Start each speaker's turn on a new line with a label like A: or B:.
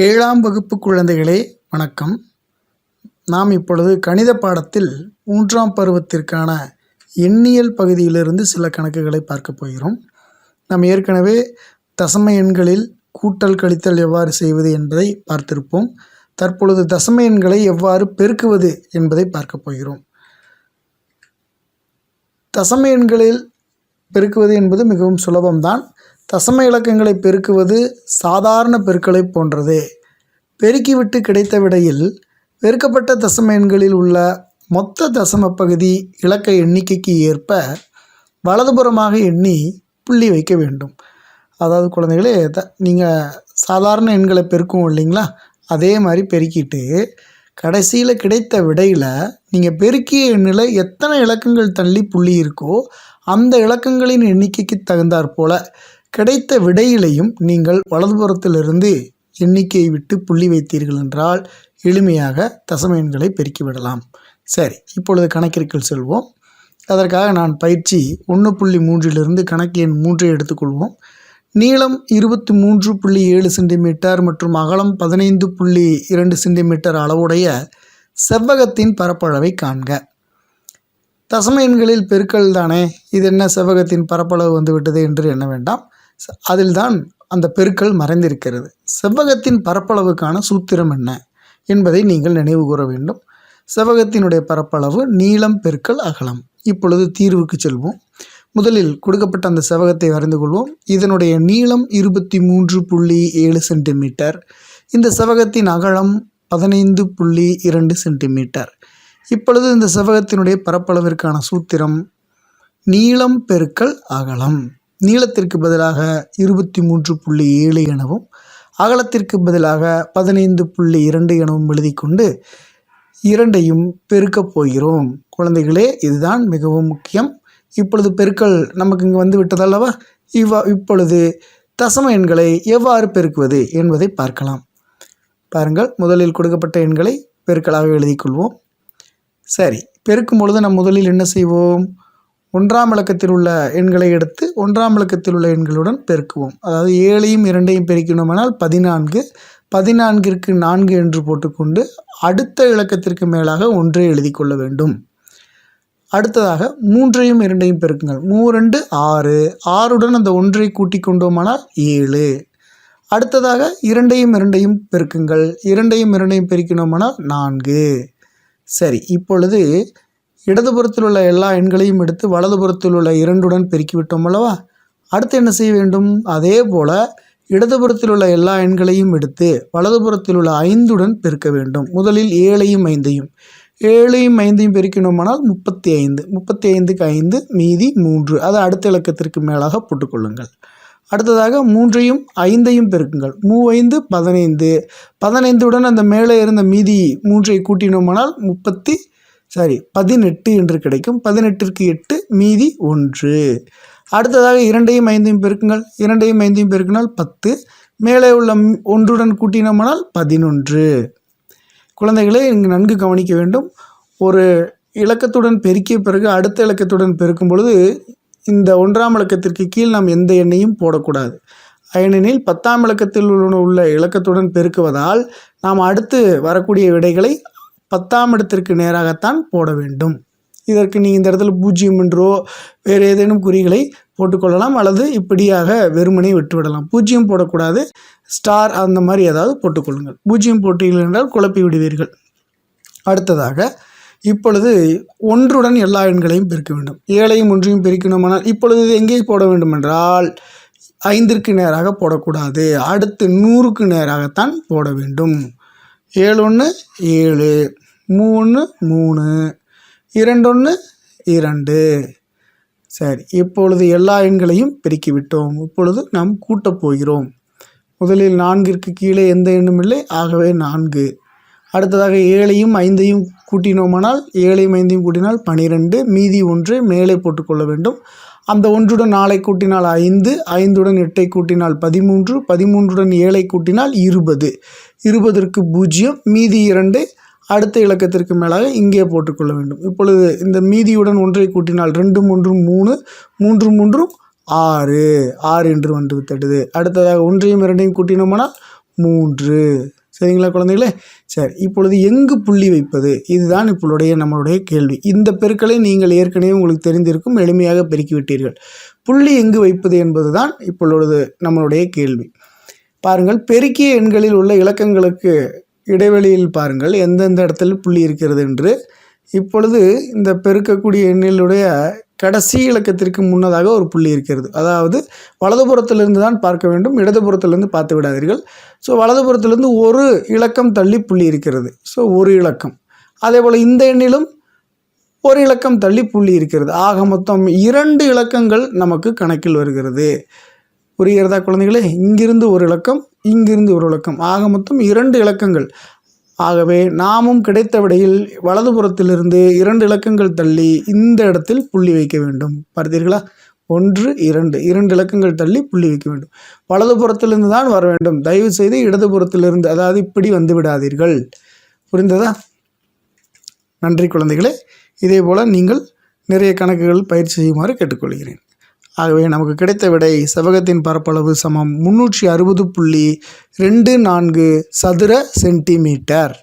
A: ஏழாம் வகுப்பு குழந்தைகளே வணக்கம். நாம் இப்பொழுது கணித பாடத்தில் 3ஆம் பருவத்திற்கான எண்ணியல் பகுதியிலிருந்து சில கணக்குகளை பார்க்க போகிறோம். நாம் ஏற்கனவே தசம எண்களில் கூட்டல் கழித்தல் எவ்வாறு செய்வது என்பதை பார்த்திருப்போம். தற்பொழுது தசம எண்களை எவ்வாறு பெருக்குவது என்பதை பார்க்க போகிறோம். தசம எண்களில் பெருக்குவது என்பது மிகவும் சுலபம்தான். தசம இலக்கங்களை பெருக்குவது சாதாரண பெருக்கலை போன்றது. பெருக்கிவிட்டு கிடைத்த விடையில் பெருக்கப்பட்ட தசம எண்களில் உள்ள மொத்த தசம பகுதி இலக்க எண்ணிக்கைக்கு ஏற்ப வலதுபுறமாக எண்ணி புள்ளி வைக்க வேண்டும். அதாவது குழந்தைகளே, நீங்கள் சாதாரண எண்களை பெருக்குவோம் இல்லைங்களா, அதே மாதிரி பெருக்கிட்டு கடைசியில் கிடைத்த விடையில் நீங்கள் பெருக்கிய எண்ணில் எத்தனை இலக்கங்கள் தள்ளி புள்ளி இருக்கோ அந்த இலக்கங்களின் எண்ணிக்கைக்கு தகுந்தாற் போல கிடைத்த விடையிலையும் நீங்கள் வலதுபுறத்திலிருந்து எண்ணிக்கையை விட்டு புள்ளி வைத்தீர்கள் என்றால் எளிமையாக தசம எண்களை பெருக்கிவிடலாம். சரி, இப்பொழுது கணக்கிற்குள் செல்வோம். அதற்காக நான் பயிற்சி 1.3 கணக்கு எண் 3 எடுத்துக்கொள்வோம். நீளம் 23.7 சென்டிமீட்டர் மற்றும் அகலம் 15.2 சென்டிமீட்டர் அளவுடைய செவ்வகத்தின் பரப்பளவை காண்க. தசம எண்களில் பெருக்கல் தானே, இது என்ன செவ்வகத்தின் பரப்பளவு வந்துவிட்டது என்று எண்ண வேண்டாம். அதில்தான் அந்த பெருக்கல் மறைந்திருக்கிறது. செவ்வகத்தின் பரப்பளவுக்கான சூத்திரம் என்ன என்பதை நீங்கள் நினைவு கூற வேண்டும். செவ்வகத்தினுடைய பரப்பளவு நீளம் பெருக்கல் அகலம். இப்பொழுது தீர்வுக்கு செல்வோம். முதலில் கொடுக்கப்பட்ட அந்த செவ்வகத்தை வரைந்து கொள்வோம். இதனுடைய நீளம் 23.7 சென்டிமீட்டர். இந்த செவ்வகத்தின் அகலம் 15.2 சென்டிமீட்டர். இப்பொழுது இந்த செவ்வகத்தினுடைய பரப்பளவிற்கான சூத்திரம் நீளம் பெருக்கல் அகலம். நீளத்திற்கு பதிலாக 23.7 எனவும் அகலத்திற்கு பதிலாக 15.2 எனவும் எழுதி கொண்டு இரண்டையும் பெருக்கப் போகிறோம். குழந்தைகளே, இதுதான் மிகவும் முக்கியம். இப்பொழுது பெருக்கல் நமக்கு இங்கு வந்து விட்டதல்லவா, இப்பொழுது தசம எண்களை எவ்வாறு பெருக்குவது என்பதை பார்க்கலாம். பாருங்கள், முதலில் கொடுக்கப்பட்ட எண்களை பெருக்கலாக எழுதிக்கொள்வோம். சரி, பெருக்கும் பொழுது நாம் முதலில் என்ன செய்வோம்? 1ஆம் இலக்கத்தில் உள்ள எண்களை எடுத்து 1ஆம் இலக்கத்தில் உள்ள எண்களுடன் பெருக்குவோம். அதாவது 7ஐயும் 2ஐயும் பெருக்கினோமானால் 14. 14ற்கு 4 என்று போட்டுக்கொண்டு அடுத்த இலக்கத்திற்கு மேலாக 1 எழுதி கொள்ள வேண்டும். அடுத்ததாக 3ஐயும் 2ஐயும் பெருக்குங்கள். 3 6. 6உடன் அந்த 1ஐ கூட்டி கொண்டோமானால் 7. அடுத்ததாக 2ஐயும் 2ஐயும் பெருக்குங்கள். 2ஐயும் 2ஐயும் பெருக்கினோமானால் 4. சரி, இப்பொழுது இடதுபுறத்தில் உள்ள எல்லா எண்களையும் எடுத்து வலதுபுறத்தில் உள்ள 2உடன் பெருக்கிவிட்டோம் அல்லவா. அடுத்து என்ன செய்ய வேண்டும்? அதே போல் இடதுபுறத்தில் உள்ள எல்லா எண்களையும் எடுத்து வலதுபுறத்தில் உள்ள 5உடன் பெருக்க வேண்டும். முதலில் 7ஐயும் 5ஐயும் 7ஐயும் பெருக்கினோமானால் 35. 35க்கு 5 மீதி 3. அதை அடுத்த இலக்கத்திற்கு மேலாக போட்டுக்கொள்ளுங்கள். அடுத்ததாக 3ஐயும் 5ஐயும் பெருக்குங்கள். 3 5 15உடன் அந்த மேலே இருந்த மீதி 3ஐ கூட்டினோமானால் 18 என்று கிடைக்கும். 18ற்கு 8 மீதி 1. அடுத்ததாக 2ஐயும் 5ஐயும் பெருக்குங்கள். 2ஐயும் 5ஐயும் பெருக்கினால் 10. மேலே உள்ள 1உடன் கூட்டினோமானால் 11. குழந்தைகளே, இங்கு நன்கு கவனிக்க வேண்டும். ஒரு இலக்கத்துடன் பெருக்கிய பிறகு அடுத்த இலக்கத்துடன் பெருக்கும் பொழுது இந்த 1ஆம் இலக்கத்திற்கு கீழ் நாம் எந்த எண்ணையும் போடக்கூடாது. ஏனெனில் 10ஆம் இலக்கத்தில் உள்ள இலக்கத்துடன் பெருக்குவதால் நாம் அடுத்து வரக்கூடிய விடைகளை 10ஆம் இடத்திற்கு நேராகத்தான் போட வேண்டும். இதற்கு நீங்கள் இந்த இடத்துல 0 என்றோ வேறு ஏதேனும் குறிகளை போட்டுக்கொள்ளலாம், அல்லது இப்படியாக வெறுமனே விட்டுவிடலாம். 0 போடக்கூடாது, ஸ்டார் அந்த மாதிரி ஏதாவது போட்டுக்கொள்ளுங்கள். 0 போட்டீர்கள் என்றால் குழப்பி விடுவீர்கள். அடுத்ததாக இப்பொழுது 1உடன் எல்லா எண்களையும் பெருக்க வேண்டும். 7ஐயும் 1ஐயும் பெருக்கணுமானால் இப்பொழுது இது எங்கே போட வேண்டும் என்றால் 5ற்கு நேராக போடக்கூடாது, அடுத்து 100க்கு நேராகத்தான் போட வேண்டும். 7 1 7, 3 3, 2 1 2. சரி, இப்பொழுது எல்லா எண்களையும் பெருக்கிவிட்டோம். இப்பொழுது நாம் கூட்டப் போகிறோம். முதலில் 4ற்கு கீழே எந்த எண்ணும் இல்லை, ஆகவே 4. அடுத்ததாக 7ஐயும் 5ஐயும் கூட்டினோமானால் 7ஐயும் 5ஐயும் கூட்டினால் 12. மீதி 1 மேலே போட்டுக்கொள்ள வேண்டும். அந்த 1உடன் 4ஐ கூட்டினால் 5. 5உடன் 8ஐ கூட்டினால் 13. 13உடன் 7ஐ கூட்டினால் 20. 20ற்கு 0 மீதி 2 அடுத்த இலக்கத்திற்கு மேலாக இங்கே போட்டுக்கொள்ள வேண்டும். இப்பொழுது இந்த மீதியுடன் 1ஐ கூட்டினால் 2 3 3, 3 3 6 என்று வந்து விட்டது. அடுத்ததாக 1ஐயும் 2ஐயும் கூட்டினோமானால் 3. சரிங்களா குழந்தைகளே? சரி, இப்பொழுது எங்கு புள்ளி வைப்பது, இதுதான் இப்பொழுடைய நம்மளுடைய கேள்வி. இந்த பெருக்களை நீங்கள் ஏற்கனவே உங்களுக்கு தெரிந்திருக்கும், எளிமையாக பெருக்கிவிட்டீர்கள். புள்ளி எங்கு வைப்பது என்பது தான் இப்பொழுது நம்மளுடைய கேள்வி. பாருங்கள், பெருக்கிய எண்களில் உள்ள இலக்கங்களுக்கு இடைவெளியில் பாருங்கள் எந்தெந்த இடத்தில் புள்ளி இருக்கிறது என்று. இப்பொழுது இந்த பெருக்கக்கூடிய எண்ணிலுடைய கடைசி இலக்கத்திற்கு முன்னதாக ஒரு புள்ளி இருக்கிறது. அதாவது வலதுபுறத்திலிருந்து தான் பார்க்க வேண்டும், இடதுபுறத்திலிருந்து பார்த்து விடாதீர்கள். ஸோ வலதுபுறத்திலிருந்து ஒரு இலக்கம் தள்ளி புள்ளி இருக்கிறது. ஸோ ஒரு இலக்கம். அதே போல் இந்த எண்ணிலும் ஒரு இலக்கம் தள்ளி புள்ளி இருக்கிறது. ஆக மொத்தம் 2 இலக்கங்கள் நமக்கு கணக்கில் வருகிறது. புரிகிறதா குழந்தைகளே? இங்கிருந்து ஒரு இலக்கம், இங்கிருந்து ஒரு இலக்கம், ஆக மொத்தம் 2 இலக்கங்கள். ஆகவே நாமும் கிடைத்த விடையில் வலதுபுறத்திலிருந்து 2 இலக்கங்கள் தள்ளி இந்த இடத்தில் புள்ளி வைக்க வேண்டும். பார்த்தீர்களா? 1, 2 2 இலக்கங்கள் தள்ளி புள்ளி வைக்க வேண்டும். வலதுபுறத்திலிருந்து தான் வர வேண்டும். தயவு செய்து இடதுபுறத்திலிருந்து, அதாவது இப்படி வந்து விடாதீர்கள். புரிந்ததா? நன்றி குழந்தைகளே. இதே போல் நீங்கள் நிறைய கணக்குகள் பயிற்சி செய்யுமாறு கேட்டுக்கொள்கிறேன். ஆகவே நமக்கு கிடைத்த விடை செவ்வகத்தின் பரப்பளவு சமம் 360.24 சதுர சென்டிமீட்டர்.